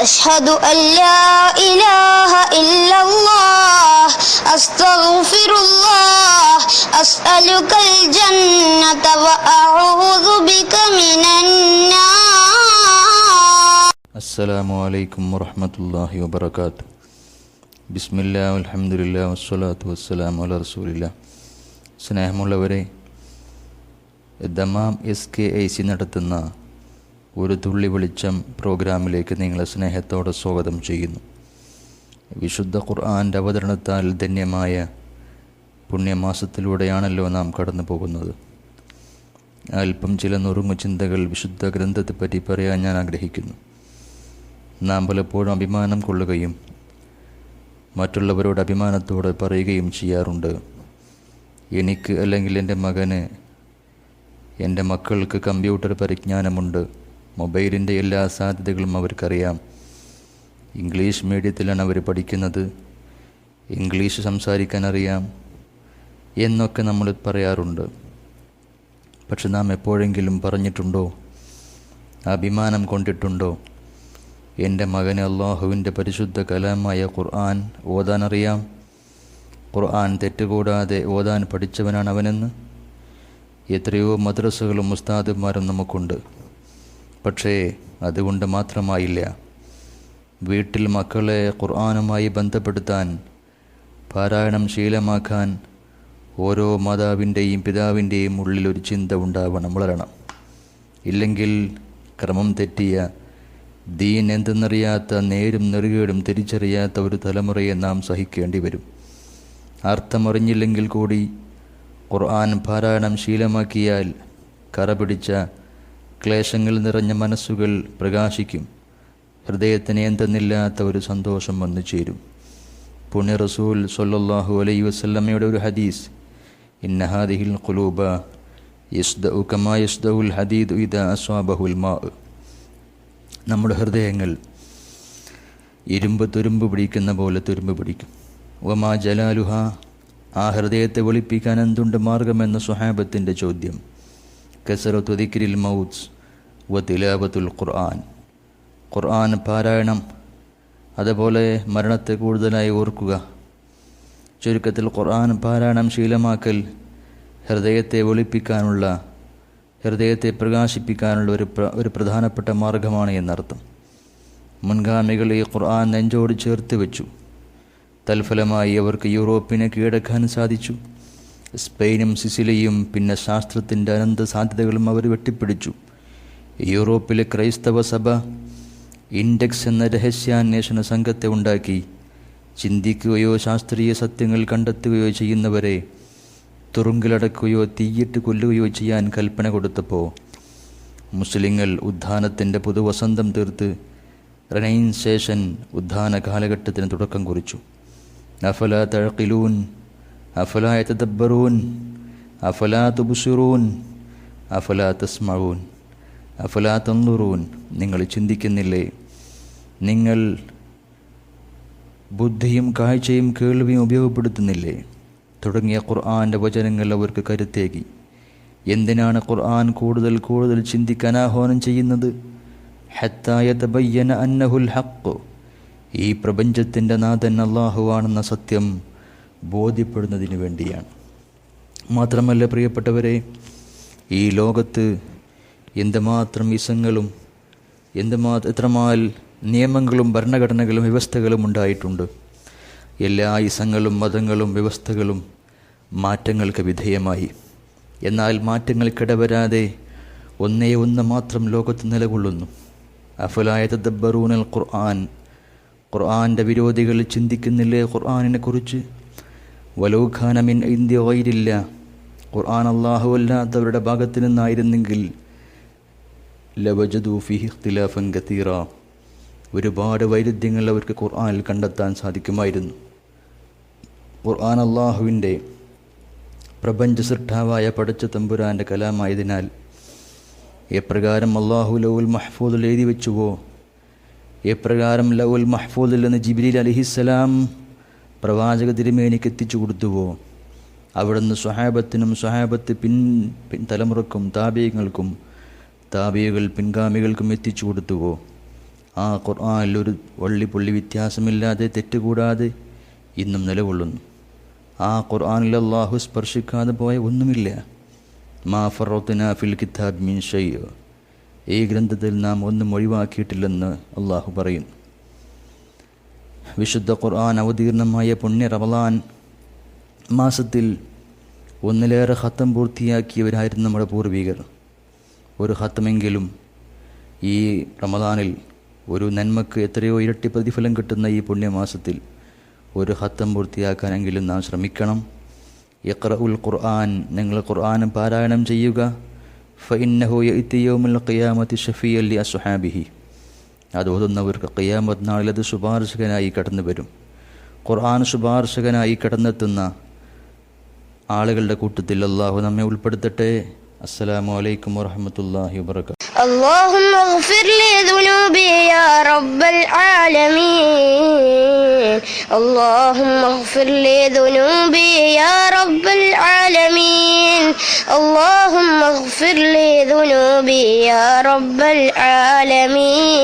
أشهد أن لا إله إلا الله أستغفر الله أسألك الجنة وأعوذ بك من النار. السلام عليكم ورحمة الله وبركاته. بسم الله والحمد لله والصلاة والسلام على رسول الله. സ്നേഹമുള്ളവരെ, Dammam SKIC നടത്തുന്ന ഒരു തുള്ളി വെളിച്ചം പ്രോഗ്രാമിലേക്ക് നിങ്ങളെ സ്നേഹത്തോടെ സ്വാഗതം ചെയ്യുന്നു. വിശുദ്ധ ഖുർആൻ്റെ അവതരണത്താൽ ധന്യമായ പുണ്യമാസത്തിലൂടെയാണല്ലോ നാം കടന്നു പോകുന്നത്. അല്പം ചില നുറുങ്ങു ചിന്തകൾ വിശുദ്ധ ഗ്രന്ഥത്തെപ്പറ്റി പറയാൻ ഞാൻ ആഗ്രഹിക്കുന്നു. നാം പലപ്പോഴും അഭിമാനം കൊള്ളുകയും മറ്റുള്ളവരോട് അഭിമാനത്തോടെ പറയുകയും ചെയ്യാറുണ്ട്, എനിക്ക് അല്ലെങ്കിൽ എൻ്റെ മകന്, എൻ്റെ മക്കൾക്ക് കമ്പ്യൂട്ടർ പരിജ്ഞാനമുണ്ട്, മൊബൈലിൻ്റെ എല്ലാ സാധ്യതകളും അവർക്കറിയാം, ഇംഗ്ലീഷ് മീഡിയത്തിലാണ് അവർ പഠിക്കുന്നത്, ഇംഗ്ലീഷ് സംസാരിക്കാൻ അറിയാം എന്നൊക്കെ നമ്മൾ പറയാറുണ്ട്. പക്ഷെ നാം എപ്പോഴെങ്കിലും പറഞ്ഞിട്ടുണ്ടോ, അഭിമാനം കൊണ്ടിട്ടുണ്ടോ, എൻ്റെ മകന് അള്ളാഹുവിൻ്റെ പരിശുദ്ധ കലാമായ ഖുർആൻ ഓതാനറിയാം, ഖുർആൻ തെറ്റുകൂടാതെ ഓതാൻ പഠിച്ചവനാണ് അവനെന്ന്? എത്രയോ മദ്രസകളും ഉസ്താദുമാരും നമുക്കുണ്ട്. പക്ഷേ അതുകൊണ്ട് മാത്രമായില്ല. വീട്ടിൽ മക്കളെ ഖുർആനുമായി ബന്ധപ്പെടുത്താൻ, പാരായണം ശീലമാക്കാൻ ഓരോ മാതാവിൻ്റെയും പിതാവിൻ്റെയും ഉള്ളിലൊരു ചിന്ത ഉണ്ടാവണം, വളരണം. ഇല്ലെങ്കിൽ ക്രമം തെറ്റിയ, ദീൻ എന്തെന്നറിയാത്ത, നേരും നെറുകേടും തിരിച്ചറിയാത്ത ഒരു തലമുറയെ നാം സഹിക്കേണ്ടി വരും. അർത്ഥമറിഞ്ഞില്ലെങ്കിൽ കൂടി ഖുർആൻ പാരായണം ശീലമാക്കിയാൽ കറപിടിച്ച ക്ലേശങ്ങൾ നിറഞ്ഞ മനസ്സുകൾ പ്രകാശിക്കും. ഹൃദയത്തിന് എന്തെന്നില്ലാത്ത ഒരു സന്തോഷം വന്നു ചേരും. പുണ്യ റസൂൽ സ്വല്ലല്ലാഹു അലൈഹി വസല്ലമയുടെ ഒരു ഹദീസ്, ഇന്ന ഹാദിഹിൽ ഖുലൂബ യസ്ദഉ കമാ യസ്ദഉൽ ഹദീദു ഇദാ അസ്വാബഹുൽ മാ. നമ്മുടെ ഹൃദയങ്ങൾ ഇരുമ്പ് തുരുമ്പ് പിടിക്കുന്ന പോലെ തുരുമ്പ് പിടിക്കും. വമാ ജലാലുഹ, ആ ഹൃദയത്തെ വെളുപ്പിക്കാൻ എന്തുണ്ട് മാർഗമെന്ന സ്വഹാബത്തിൻ്റെ ചോദ്യം. കസറത്തു ദിക്രിൽ മൗത്ത് വ തിലാവത്തുൽ ഖുർആൻ, ഖുർആൻ പാരായണം, അതുപോലെ മരണത്തെ കൂടുതലായി ഓർക്കുക. ചുരുക്കത്തിൽ ഖുർആൻ പാരായണം ശീലമാക്കൽ ഹൃദയത്തെ വെളുപ്പിക്കാനുള്ള, ഹൃദയത്തെ പ്രകാശിപ്പിക്കാനുള്ള ഒരു പ്രധാനപ്പെട്ട മാർഗമാണ് എന്നർത്ഥം. മുൻഗാമികൾ ഈ ഖുർആൻ നെഞ്ചോട് ചേർത്ത് വെച്ചു. തൽഫലമായി അവർക്ക് യൂറോപ്പിനെ കീഴടക്കാൻ സാധിച്ചു. സ്പെയിനും സിസിലിയും പിന്നെ ശാസ്ത്രത്തിൻ്റെ അനന്ത സാധ്യതകളും അവർ വെട്ടിപ്പിടിച്ചു. യൂറോപ്പിലെ ക്രൈസ്തവ സഭ ഇൻഡെക്സ് എന്ന രഹസ്യാന്വേഷണ സംഘത്തെ ഉണ്ടാക്കി. ചിന്തിക്കുകയോ ശാസ്ത്രീയ സത്യങ്ങൾ കണ്ടെത്തുകയോ ചെയ്യുന്നവരെ തുറുങ്കിലടക്കുകയോ തീയിട്ട് കൊല്ലുകയോ ചെയ്യാൻ കൽപ്പന കൊടുത്തപ്പോൾ മുസ്ലിങ്ങൾ ഉദ്ധാനത്തിൻ്റെ പുതുവസന്തം തീർത്ത് റെനൈൻസേഷൻ ഉദ്ധാന കാലഘട്ടത്തിന് തുടക്കം കുറിച്ചു. അഫലാ തഅഖിലൂൻ, അഫലാ യതദബ്ബറൂൻ, അഫലാ തുബ്സിറൂൻ, അഫലാ തസ്മഊൻ, അഫലാ തൻദുറൂൻ, നിങ്ങൾ ചിന്തിക്കുന്നില്ലേ, നിങ്ങൾ ബുദ്ധിയും കാഴ്ചയും കേൾവിയും ഉപയോഗപ്പെടുത്തുന്നില്ലേ തുടങ്ങിയ ഖുർആൻ്റെ വചനങ്ങൾ അവർക്ക് കരുത്തേകി. എന്തിനാണ് ഖുർആൻ കൂടുതൽ കൂടുതൽ ചിന്തിക്കാൻ ആഹ്വാനം ചെയ്യുന്നത്? ഹത്താ യതബയ്യന അന്നഹുൽ ഹഖ്, ഈ പ്രപഞ്ചത്തിൻ്റെ നാഥൻ അല്ലാഹുവാണെന്ന സത്യം ബോധ്യപ്പെടുന്നതിന് വേണ്ടിയാണ്. മാത്രമല്ല പ്രിയപ്പെട്ടവരെ, ഈ ലോകത്ത് എന്തുമാത്രം ഇസങ്ങളും എത്രമാൽ നിയമങ്ങളും ഭരണഘടനകളും വ്യവസ്ഥകളും ഉണ്ടായിട്ടുണ്ട്. എല്ലാ ഇസങ്ങളും മതങ്ങളും വ്യവസ്ഥകളും മാറ്റങ്ങൾക്ക് വിധേയമായി. എന്നാൽ മാറ്റങ്ങൾക്കിടവരാതെ ഒന്നേ ഒന്ന് മാത്രം ലോകത്ത് നിലകൊള്ളുന്നു. അഫലാ യതദബ്ബറൂനൽ ഖുർആൻ, ഖുർആൻ്റെ വിരോധികൾ ചിന്തിക്കുന്നില്ലേ ഖുർആനിനെ കുറിച്ച്? വലൗ ഖാന മിൻ ഇൻദി ഗൈരില്ലാ, ഖുർആൻ അല്ലാഹു അല്ലാത്തവരുടെ ഭാഗത്തു നിന്നായിരുന്നെങ്കിൽ ലവജദൂ ഫീഹി ഇഖ്തിലാഫൻ കതീറ, ഒരുപാട് വൈരുദ്ധ്യങ്ങൾ അവർക്ക് ഖുർആനിൽ കണ്ടെത്താൻ സാധിക്കുമായിരുന്നു. ഖുർആൻ അല്ലാഹുവിൻ്റെ പ്രപഞ്ച സൃഷ്ടാവായ പടച്ച തമ്പുരാൻ്റെ കലാമായതിനാൽ എപ്രകാരം അല്ലാഹു ലൗൽ മഹ്ഫൂദിൽ എഴുതി വെച്ചുവോ, എപ്രകാരം ലൗൽ മഹ്ഫൂദിൽ നിന്ന് ജിബ്രീൽ അലൈഹിസ്സലാം പ്രവാചക തിരുമേനിക്ക് എത്തിച്ചു കൊടുത്തുവോ, അവിടുന്ന് സ്വഹാബത്തിനും സ്വഹാബത്ത് പിൻ തലമുറക്കും താബിയങ്ങൾക്കും താബിയകൾ പിൻഗാമികൾക്കും എത്തിച്ചു കൊടുത്തുവോ, ആ ഖുർആനിലൊരു വള്ളിപ്പുള്ളി വ്യത്യാസമില്ലാതെ തെറ്റുകൂടാതെ ഇന്നും നിലകൊള്ളുന്നു. ആ ഖുർആനിൽ അല്ലാഹു സ്പർശിക്കാതെ പോയ ഒന്നുമില്ല. മാ ഫറത്നാ ഫിൽ കിതാബ് മിൻ ഷൈഅ, ഈ ഗ്രന്ഥത്തിൽ നാം ഒന്നും ഒഴിവാക്കിയിട്ടില്ലെന്ന് അല്ലാഹു പറയുന്നു. വിശുദ്ധ ഖുർആൻ അവതീർണമായ പുണ്യ റമളാൻ മാസത്തിൽ ഒന്നിലേറെ ഖത്തം പൂർത്തിയാക്കിയവരായിരുന്നു നമ്മുടെ പൂർവികർ. ഒരു ഖത്തമെങ്കിലും ഈ റമളാനിൽ, ഒരു നന്മക്ക് എത്രയോ ഇരട്ടി പ്രതിഫലം കിട്ടുന്ന ഈ പുണ്യമാസത്തിൽ ഒരു ഖത്തം പൂർത്തിയാക്കാനെങ്കിലും നാം ശ്രമിക്കണം. ഇഖ്റഉൽ ഖുർആൻ, നിങ്ങൾ ഖുർആൻ പാരായണം ചെയ്യുക. ഫഇന്നഹു യഅതി യൗമുൽ ഖിയാമത്തി ശഫീഅൻ ലി അസ്ഹാബിഹി, അത് ഓതുന്നവർക്ക് ഖിയാമത്ത് നാളിൽ അത് ശുപാർശകനായി കടന്നു വരും. ഖുർആൻ ശുപാർശകനായി കടന്നെത്തുന്ന ആളുകളുടെ കൂട്ടത്തിൽ അല്ലാഹു നമ്മെ ഉൾപ്പെടുത്തട്ടെ. അസ്സലാമു അലൈക്കും വറഹ്മത്തുള്ളാഹി വബറകാതുഹു. اللهم اغفر لي ذنوبي يا رب العالمين. اللهم اغفر لي ذنوبي يا رب العالمين. اللهم اغفر لي ذنوبي يا رب العالمين.